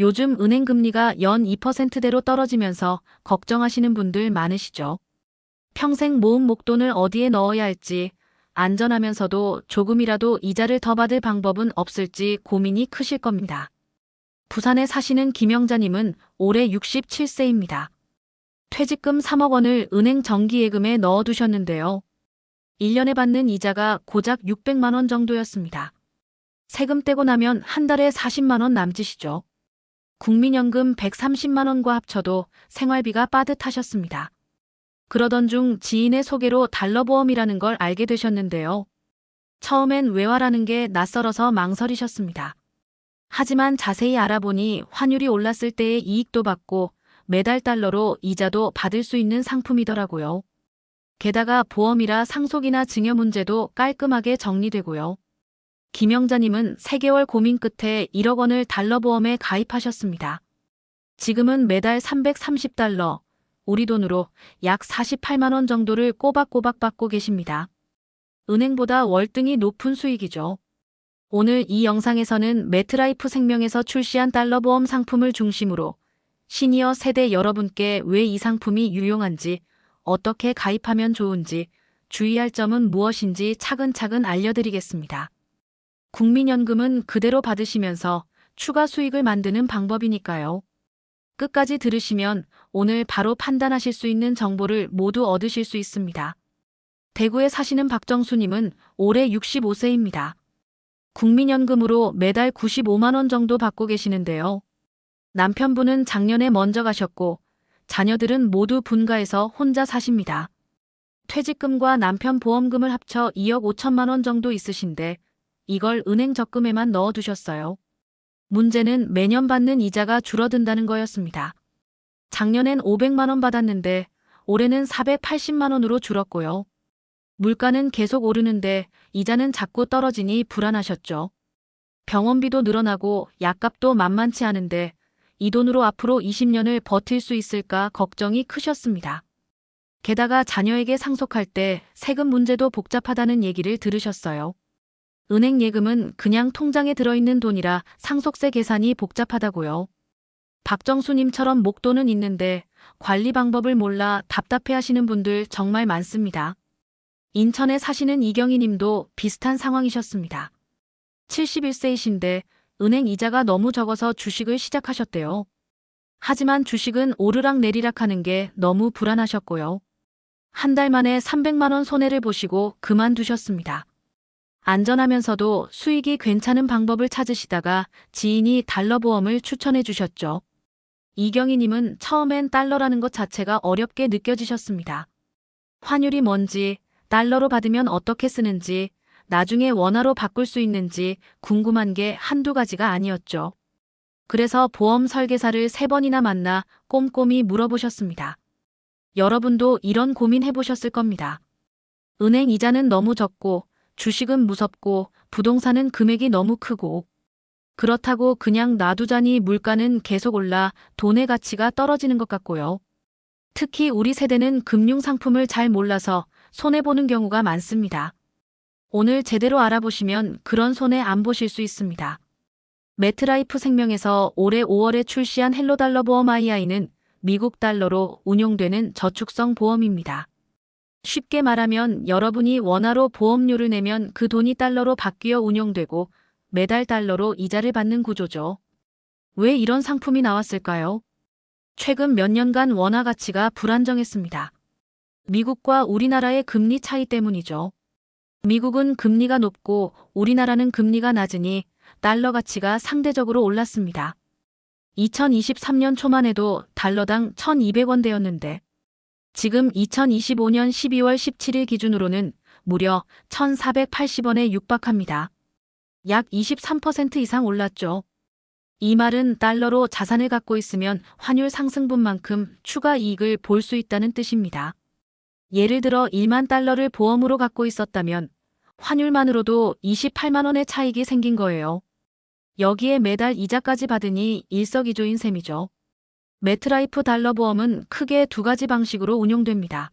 요즘 은행 금리가 연 2%대로 떨어지면서 걱정하시는 분들 많으시죠? 평생 모은 목돈을 어디에 넣어야 할지, 안전하면서도 조금이라도 이자를 더 받을 방법은 없을지 고민이 크실 겁니다. 부산에 사시는 김영자님은 올해 67세입니다. 퇴직금 3억 원을 은행 정기예금에 넣어두셨는데요. 1년에 받는 이자가 고작 600만 원 정도였습니다. 세금 떼고 나면 한 달에 40만 원 남짓이죠. 국민연금 130만 원과 합쳐도 생활비가 빠듯하셨습니다. 그러던 중 지인의 소개로 달러보험이라는 걸 알게 되셨는데요. 처음엔 외화라는 게 낯설어서 망설이셨습니다. 하지만 자세히 알아보니 환율이 올랐을 때의 이익도 받고 매달 달러로 이자도 받을 수 있는 상품이더라고요. 게다가 보험이라 상속이나 증여 문제도 깔끔하게 정리되고요. 김영자님은 3개월 고민 끝에 1억 원을 달러보험에 가입하셨습니다. 지금은 매달 330달러, 우리 돈으로 약 48만 원 정도를 꼬박꼬박 받고 계십니다. 은행보다 월등히 높은 수익이죠. 오늘 이 영상에서는 매트라이프 생명에서 출시한 달러보험 상품을 중심으로 시니어 세대 여러분께 왜 이 상품이 유용한지, 어떻게 가입하면 좋은지, 주의할 점은 무엇인지 차근차근 알려드리겠습니다. 국민연금은 그대로 받으시면서 추가 수익을 만드는 방법이니까요. 끝까지 들으시면 오늘 바로 판단하실 수 있는 정보를 모두 얻으실 수 있습니다. 대구에 사시는 박정수님은 올해 65세입니다. 국민연금으로 매달 95만 원 정도 받고 계시는데요. 남편분은 작년에 먼저 가셨고 자녀들은 모두 분가해서 혼자 사십니다. 퇴직금과 남편 보험금을 합쳐 2억 5천만 원 정도 있으신데 이걸 은행 적금에만 넣어두셨어요. 문제는 매년 받는 이자가 줄어든다는 거였습니다. 작년엔 500만 원 받았는데 올해는 480만 원으로 줄었고요. 물가는 계속 오르는데 이자는 자꾸 떨어지니 불안하셨죠. 병원비도 늘어나고 약값도 만만치 않은데 이 돈으로 앞으로 20년을 버틸 수 있을까 걱정이 크셨습니다. 게다가 자녀에게 상속할 때 세금 문제도 복잡하다는 얘기를 들으셨어요. 은행 예금은 그냥 통장에 들어있는 돈이라 상속세 계산이 복잡하다고요. 박정수님처럼 목돈은 있는데 관리 방법을 몰라 답답해하시는 분들 정말 많습니다. 인천에 사시는 이경희 님도 비슷한 상황이셨습니다. 71세이신데 은행 이자가 너무 적어서 주식을 시작하셨대요. 하지만 주식은 오르락 내리락 하는 게 너무 불안하셨고요. 한 달 만에 300만 원 손해를 보시고 그만두셨습니다. 안전하면서도 수익이 괜찮은 방법을 찾으시다가 지인이 달러보험을 추천해 주셨죠. 이경희님은 처음엔 달러라는 것 자체가 어렵게 느껴지셨습니다. 환율이 뭔지, 달러로 받으면 어떻게 쓰는지, 나중에 원화로 바꿀 수 있는지 궁금한 게 한두 가지가 아니었죠. 그래서 보험 설계사를 3번이나 만나 꼼꼼히 물어보셨습니다. 여러분도 이런 고민 해보셨을 겁니다. 은행 이자는 너무 적고, 주식은 무섭고, 부동산은 금액이 너무 크고, 그렇다고 그냥 놔두자니 물가는 계속 올라 돈의 가치가 떨어지는 것 같고요. 특히 우리 세대는 금융상품을 잘 몰라서 손해보는 경우가 많습니다. 오늘 제대로 알아보시면 그런 손해 안 보실 수 있습니다. 매트라이프 생명에서 올해 5월에 출시한 헬로달러 보험 II는 미국 달러로 운용되는 저축성 보험입니다. 쉽게 말하면 여러분이 원화로 보험료를 내면 그 돈이 달러로 바뀌어 운용되고 매달 달러로 이자를 받는 구조죠. 왜 이런 상품이 나왔을까요? 최근 몇 년간 원화 가치가 불안정했습니다. 미국과 우리나라의 금리 차이 때문이죠. 미국은 금리가 높고 우리나라는 금리가 낮으니 달러 가치가 상대적으로 올랐습니다. 2023년 초만 해도 달러당 1,200원대였는데 지금 2025년 12월 17일 기준으로는 무려 1,480원에 육박합니다. 약 23% 이상 올랐죠. 이 말은 달러로 자산을 갖고 있으면 환율 상승분만큼 추가 이익을 볼 수 있다는 뜻입니다. 예를 들어 1만 달러를 보험으로 갖고 있었다면 환율만으로도 28만 원의 차익이 생긴 거예요. 여기에 매달 이자까지 받으니 일석이조인 셈이죠. 매트라이프 달러 보험은 크게 2가지 방식으로 운용됩니다.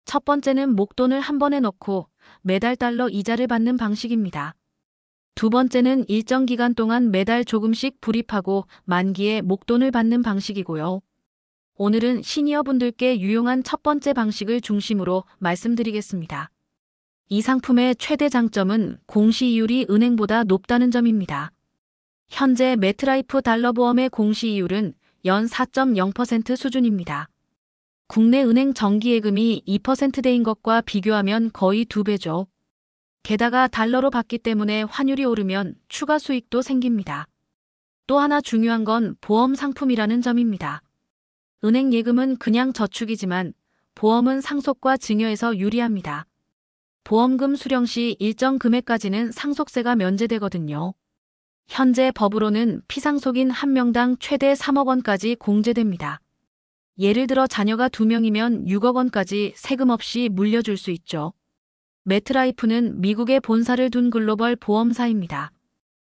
첫 번째는 목돈을 한 번에 넣고 매달 달러 이자를 받는 방식입니다. 두 번째는 일정 기간 동안 매달 조금씩 불입하고 만기에 목돈을 받는 방식이고요. 오늘은 시니어분들께 유용한 첫 번째 방식을 중심으로 말씀드리겠습니다. 이 상품의 최대 장점은 공시이율이 은행보다 높다는 점입니다. 현재 매트라이프 달러보험의 공시이율은 연 4.0% 수준입니다. 국내 은행 정기예금이 2%대인 것과 비교하면 거의 2배죠. 게다가 달러로 받기 때문에 환율이 오르면 추가 수익도 생깁니다. 또 하나 중요한 건 보험 상품이라는 점입니다. 은행 예금은 그냥 저축이지만 보험은 상속과 증여에서 유리합니다. 보험금 수령 시 일정 금액까지는 상속세가 면제되거든요. 현재 법으로는 피상속인 한 명당 최대 3억 원까지 공제됩니다. 예를 들어 자녀가 2명이면 6억 원까지 세금 없이 물려줄 수 있죠. 매트라이프는 미국에 본사를 둔 글로벌 보험사입니다.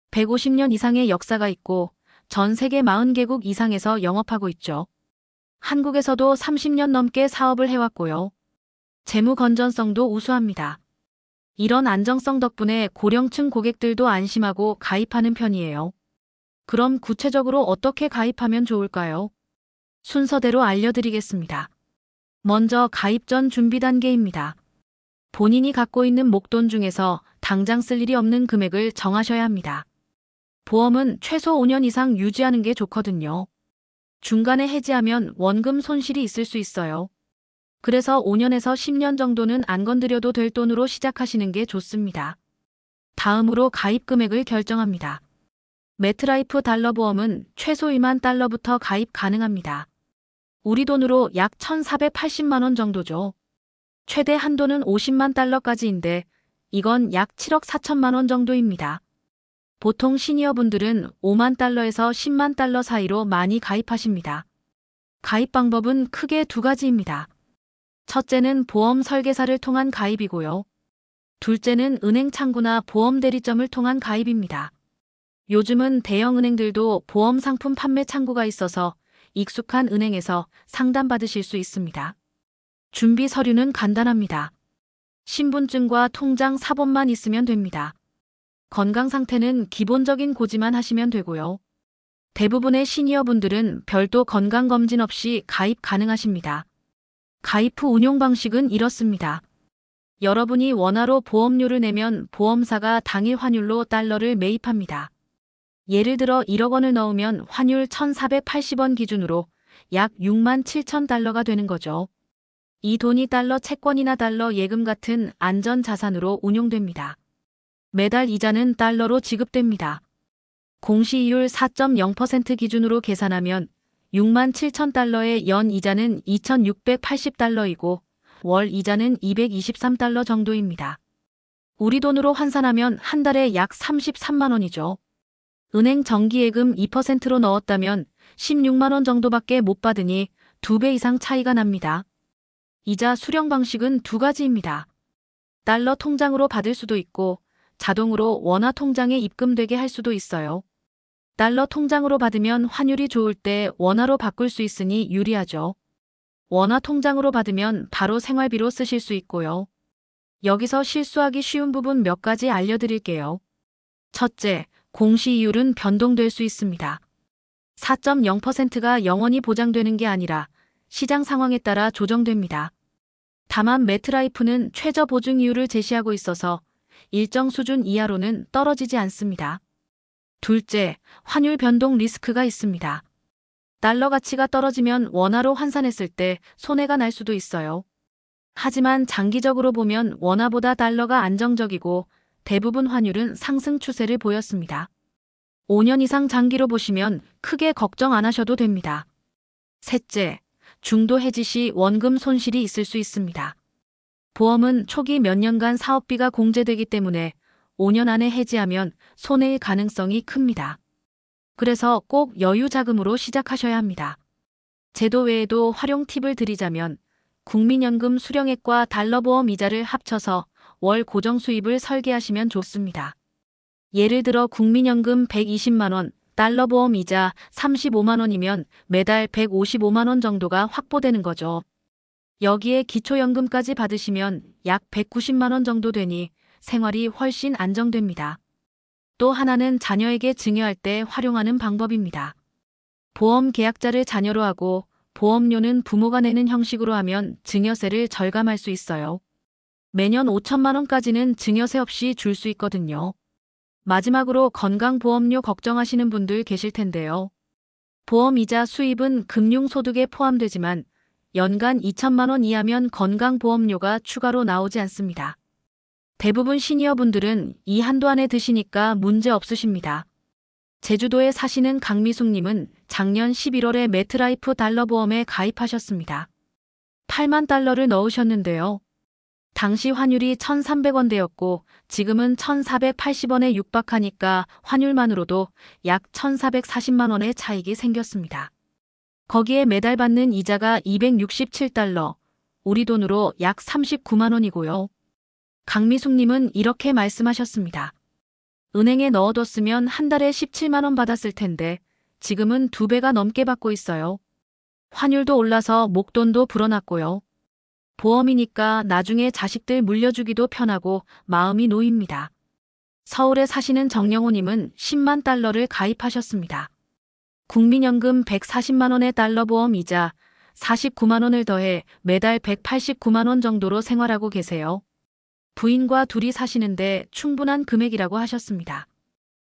150년 이상의 역사가 있고 전 세계 40개국 이상에서 영업하고 있죠. 한국에서도 30년 넘게 사업을 해왔고요. 재무 건전성도 우수합니다. 이런 안정성 덕분에 고령층 고객들도 안심하고 가입하는 편이에요. 그럼 구체적으로 어떻게 가입하면 좋을까요? 순서대로 알려드리겠습니다. 먼저 가입 전 준비 단계입니다. 본인이 갖고 있는 목돈 중에서 당장 쓸 일이 없는 금액을 정하셔야 합니다. 보험은 최소 5년 이상 유지하는 게 좋거든요. 중간에 해지하면 원금 손실이 있을 수 있어요. 그래서 5년에서 10년 정도는 안 건드려도 될 돈으로 시작하시는 게 좋습니다. 다음으로 가입 금액을 결정합니다. 매트라이프 달러보험은 최소 2만 달러부터 가입 가능합니다. 우리 돈으로 약 1,480만 원 정도죠. 최대 한도는 50만 달러까지인데 이건 약 7억 4천만 원 정도입니다. 보통 시니어분들은 5만 달러에서 10만 달러 사이로 많이 가입하십니다. 가입 방법은 크게 두 가지입니다. 첫째는 보험 설계사를 통한 가입이고요. 둘째는 은행 창구나 보험 대리점을 통한 가입입니다. 요즘은 대형 은행들도 보험 상품 판매 창구가 있어서 익숙한 은행에서 상담받으실 수 있습니다. 준비 서류는 간단합니다. 신분증과 통장 사본만 있으면 됩니다. 건강 상태는 기본적인 고지만 하시면 되고요. 대부분의 시니어분들은 별도 건강검진 없이 가입 가능하십니다. 가입 후 운용 방식은 이렇습니다. 여러분이 원화로 보험료를 내면 보험사가 당일 환율로 달러를 매입합니다. 예를 들어 1억 원을 넣으면 환율 1,480원 기준으로 약 6만 7천 달러가 되는 거죠. 이 돈이 달러 채권이나 달러 예금 같은 안전 자산으로 운용됩니다. 매달 이자는 달러로 지급됩니다. 공시이율 4.0% 기준으로 계산하면 6만 7천 달러의 연 이자는 2,680달러이고 월 이자는 223달러 정도입니다. 우리 돈으로 환산하면 한 달에 약 33만 원이죠. 은행 정기예금 2%로 넣었다면 16만 원 정도밖에 못 받으니 2배 이상 차이가 납니다. 이자 수령 방식은 두 가지입니다. 달러 통장으로 받을 수도 있고 자동으로 원화 통장에 입금되게 할 수도 있어요. 달러 통장으로 받으면 환율이 좋을 때 원화로 바꿀 수 있으니 유리하죠. 원화 통장으로 받으면 바로 생활비로 쓰실 수 있고요. 여기서 실수하기 쉬운 부분 몇 가지 알려드릴게요. 첫째, 공시이율은 변동될 수 있습니다. 4.0%가 영원히 보장되는 게 아니라 시장 상황에 따라 조정됩니다. 다만 매트라이프는 최저 보증이율을 제시하고 있어서 일정 수준 이하로는 떨어지지 않습니다. 둘째, 환율 변동 리스크가 있습니다. 달러 가치가 떨어지면 원화로 환산했을 때 손해가 날 수도 있어요. 하지만 장기적으로 보면 원화보다 달러가 안정적이고 대부분 환율은 상승 추세를 보였습니다. 5년 이상 장기로 보시면 크게 걱정 안 하셔도 됩니다. 셋째, 중도 해지 시 원금 손실이 있을 수 있습니다. 보험은 초기 몇 년간 사업비가 공제되기 때문에 5년 안에 해지하면 손해일 가능성이 큽니다. 그래서 꼭 여유 자금으로 시작하셔야 합니다. 제도 외에도 활용 팁을 드리자면 국민연금 수령액과 달러보험 이자를 합쳐서 월 고정 수입을 설계하시면 좋습니다. 예를 들어 국민연금 120만 원, 달러보험 이자 35만 원이면 매달 155만 원 정도가 확보되는 거죠. 여기에 기초연금까지 받으시면 약 190만 원 정도 되니 생활이 훨씬 안정됩니다. 또 하나는 자녀에게 증여할 때 활용하는 방법입니다. 보험 계약자를 자녀로 하고 보험료는 부모가 내는 형식으로 하면 증여세를 절감할 수 있어요. 매년 5천만 원까지는 증여세 없이 줄 수 있거든요. 마지막으로 건강보험료 걱정하시는 분들 계실 텐데요. 보험이자 수입은 금융소득에 포함되지만 연간 2천만 원 이하면 건강보험료가 추가로 나오지 않습니다. 대부분 시니어분들은 이 한도 안에 드시니까 문제 없으십니다. 제주도에 사시는 강미숙님은 작년 11월에 매트라이프 달러보험에 가입하셨습니다. 8만 달러를 넣으셨는데요. 당시 환율이 1,300원대였고 지금은 1,480원에 육박하니까 환율만으로도 약 1,440만 원의 차익이 생겼습니다. 거기에 매달 받는 이자가 267달러, 우리 돈으로 약 39만 원이고요. 강미숙님은 이렇게 말씀하셨습니다. 은행에 넣어뒀으면 한 달에 17만 원 받았을 텐데 지금은 2배가 넘게 받고 있어요. 환율도 올라서 목돈도 불어났고요. 보험이니까 나중에 자식들 물려주기도 편하고 마음이 놓입니다. 서울에 사시는 정영호님은 10만 달러를 가입하셨습니다. 국민연금 140만 원의 달러 보험 이자 49만 원을 더해 매달 189만 원 정도로 생활하고 계세요. 부인과 둘이 사시는데 충분한 금액이라고 하셨습니다.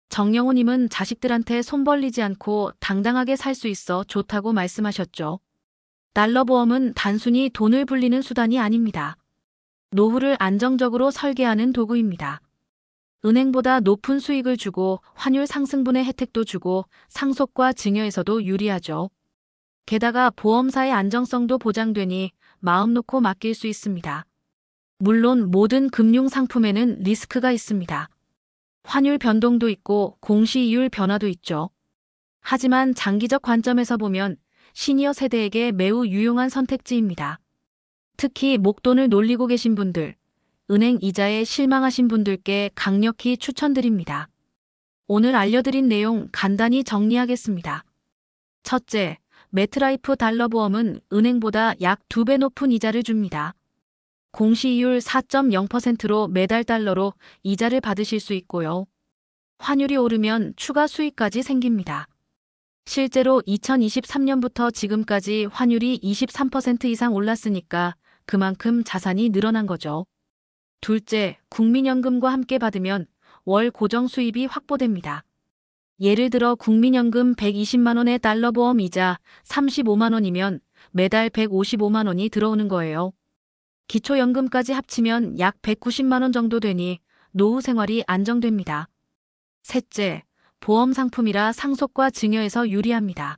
정영호님은 자식들한테 손 벌리지 않고 당당하게 살 수 있어 좋다고 말씀하셨죠. 달러 보험은 단순히 돈을 불리는 수단이 아닙니다. 노후를 안정적으로 설계하는 도구입니다. 은행보다 높은 수익을 주고 환율 상승분의 혜택도 주고 상속과 증여에서도 유리하죠. 게다가 보험사의 안정성도 보장되니 마음 놓고 맡길 수 있습니다. 물론 모든 금융상품에는 리스크가 있습니다. 환율 변동도 있고 공시이율 변화도 있죠. 하지만 장기적 관점에서 보면 시니어 세대에게 매우 유용한 선택지입니다. 특히 목돈을 놀리고 계신 분들, 은행 이자에 실망하신 분들께 강력히 추천드립니다. 오늘 알려드린 내용 간단히 정리하겠습니다. 첫째, 매트라이프 달러 보험은 은행보다 약 2배 높은 이자를 줍니다. 공시이율 4.0%로 매달 달러로 이자를 받으실 수 있고요. 환율이 오르면 추가 수익까지 생깁니다. 실제로 2023년부터 지금까지 환율이 23% 이상 올랐으니까 그만큼 자산이 늘어난 거죠. 둘째, 국민연금과 함께 받으면 월 고정 수입이 확보됩니다. 예를 들어 국민연금 120만 원의 달러 보험 이자 35만 원이면 매달 155만 원이 들어오는 거예요. 기초연금까지 합치면 약 190만 원 정도 되니 노후 생활이 안정됩니다. 셋째, 보험 상품이라 상속과 증여에서 유리합니다.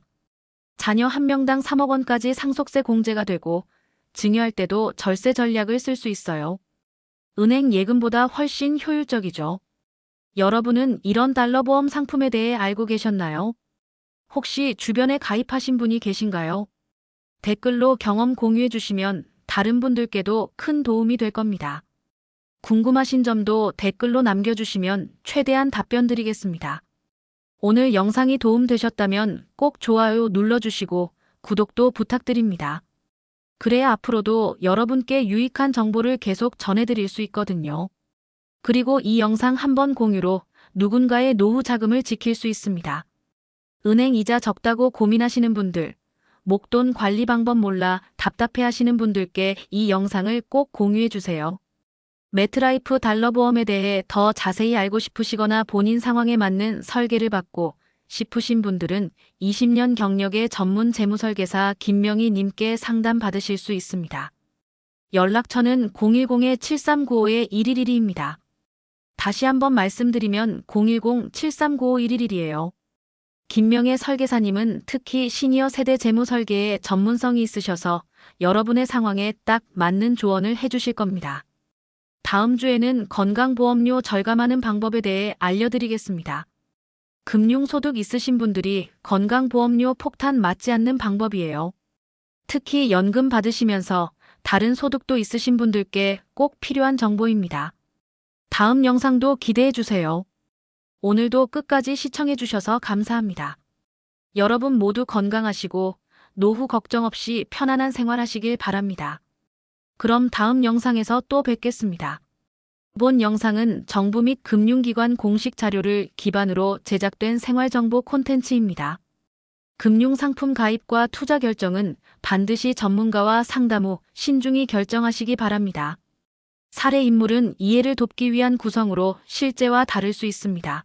자녀 한 명당 3억 원까지 상속세 공제가 되고 증여할 때도 절세 전략을 쓸 수 있어요. 은행 예금보다 훨씬 효율적이죠. 여러분은 이런 달러 보험 상품에 대해 알고 계셨나요? 혹시 주변에 가입하신 분이 계신가요? 댓글로 경험 공유해 주시면 다른 분들께도 큰 도움이 될 겁니다. 궁금하신 점도 댓글로 남겨주시면 최대한 답변 드리겠습니다. 오늘 영상이 도움되셨다면 꼭 좋아요 눌러주시고 구독도 부탁드립니다. 그래야 앞으로도 여러분께 유익한 정보를 계속 전해드릴 수 있거든요. 그리고 이 영상 한번 공유로 누군가의 노후 자금을 지킬 수 있습니다. 은행 이자 적다고 고민하시는 분들, 목돈 관리 방법 몰라 답답해하시는 분들께 이 영상을 꼭 공유해주세요. 매트라이프 달러 보험에 대해 더 자세히 알고 싶으시거나 본인 상황에 맞는 설계를 받고 싶으신 분들은 20년 경력의 전문 재무설계사 김명희 님께 상담 받으실 수 있습니다. 연락처는 010-7395-1112입니다. 다시 한번 말씀드리면 010-7395-1111이에요. 김명혜 설계사님은 특히 시니어 세대 재무 설계에 전문성이 있으셔서 여러분의 상황에 딱 맞는 조언을 해주실 겁니다. 다음 주에는 건강보험료 절감하는 방법에 대해 알려드리겠습니다. 금융소득 있으신 분들이 건강보험료 폭탄 맞지 않는 방법이에요. 특히 연금 받으시면서 다른 소득도 있으신 분들께 꼭 필요한 정보입니다. 다음 영상도 기대해주세요. 오늘도 끝까지 시청해주셔서 감사합니다. 여러분 모두 건강하시고 노후 걱정 없이 편안한 생활 하시길 바랍니다. 그럼 다음 영상에서 또 뵙겠습니다. 본 영상은 정부 및 금융기관 공식 자료를 기반으로 제작된 생활정보 콘텐츠입니다. 금융상품 가입과 투자 결정은 반드시 전문가와 상담 후 신중히 결정하시기 바랍니다. 사례 인물은 이해를 돕기 위한 구성으로 실제와 다를 수 있습니다.